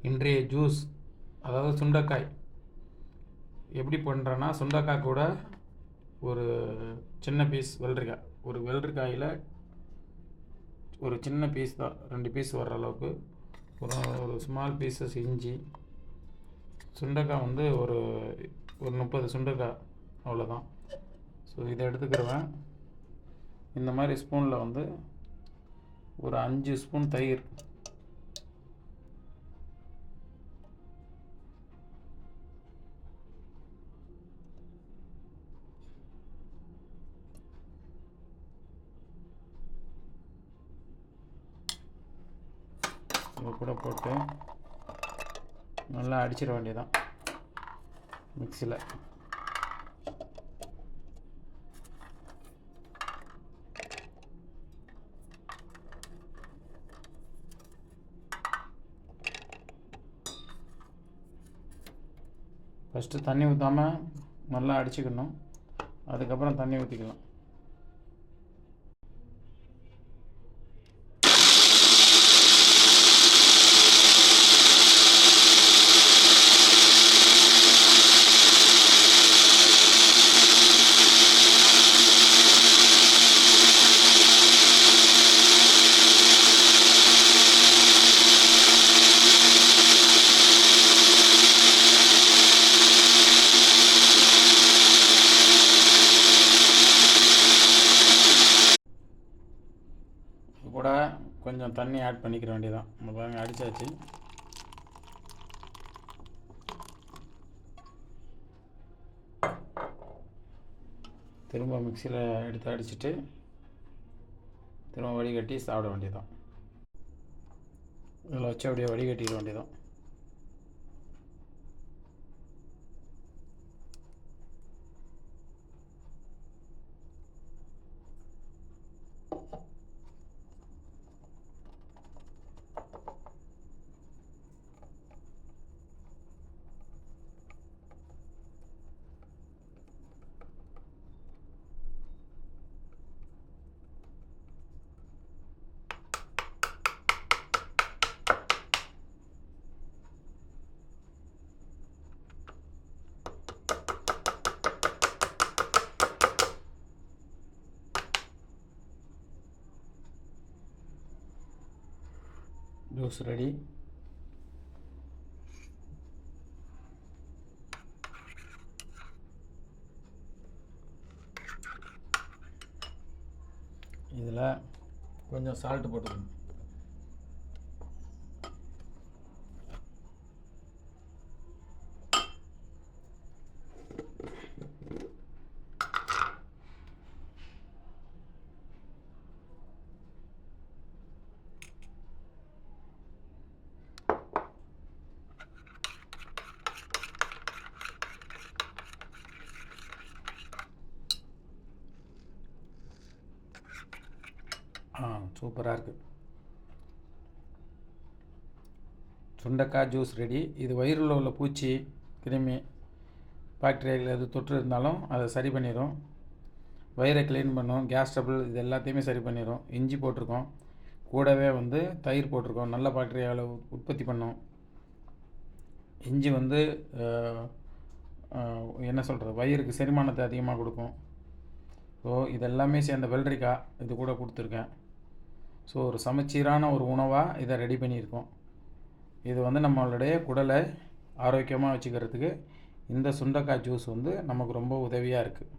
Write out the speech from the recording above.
இன்றைய ஜூஸ், அதாவது சுண்டைக்காய் எப்படி பண்ணுறேன்னா, சுண்டைக்காய் கூட ஒரு சின்ன பீஸ் வெள்ளரிக்காய், ஒரு வெள்ளரிக்காயில் ஒரு சின்ன பீஸ் தான், 2 பீஸ் வர்ற அளவுக்கு ஒரு ஸ்மால் பீஸஸ் இஞ்சி, சுண்டைக்காய் வந்து ஒரு 30 சுண்டைக்காய், அவ்வளோதான். ஸோ இதை எடுத்துக்கிறவேன். இந்த மாதிரி ஸ்பூனில் வந்து ஒரு 5 ஸ்பூன் தயிர், இதை கூட போட்டு நல்லா அடிச்சிட வேண்டியதான் மிக்சியில். ஃபஸ்ட்டு தண்ணி ஊற்றாமல் நல்லா அடிச்சுக்கணும், அதுக்கப்புறம் தண்ணி ஊற்றிக்கலாம். கூட கொஞ்சம் தண்ணி ஆட் பண்ணிக்கிற வேண்டியதான். நம்ம பாருங்க அடித்தாச்சு. திரும்ப மிக்சியில் எடுத்து அடிச்சுட்டு திரும்ப வடிகட்டி சாப்பிட வேண்டியதான். இதில் வச்சு அப்படியே வடிகட்டிட வேண்டியதான். Juice ready. இதில் கொஞ்சம் சால்ட்டு போட்டுக்கணும். சூப்பராக இருக்குது. சுண்டைக்காய் ஜூஸ் ரெடி. இது வயிறில் உள்ள பூச்சி, கிருமி, பாக்டீரியாக்கள் எது தொற்று இருந்தாலும் அதை சரி பண்ணிடும். வயிறை க்ளீன் பண்ணும், கேஸ் ட்ரபிள் இது எல்லாத்தையுமே சரி பண்ணிடும். இஞ்சி போட்டிருக்கோம், கூடவே வந்து தயிர் போட்டிருக்கோம், நல்ல பாக்டீரியாவை உற்பத்தி பண்ணும். இஞ்சி வந்து என்ன சொல்கிறது, வயிறுக்கு செரிமானத்தை அதிகமாக கொடுக்கும். ஸோ இதெல்லாமே சேர்ந்த வெள்ளரிக்காய் இது கூட கொடுத்துருக்கேன். ஸோ ஒரு சமச்சீரான ஒரு உணவாக இதை ரெடி பண்ணியிருக்கோம். இது வந்து நம்மளுடைய குடலை ஆரோக்கியமாக வச்சுக்கிறதுக்கு இந்த சுண்டைக்காய் ஜூஸ் வந்து நமக்கு ரொம்ப உதவியாக இருக்குது.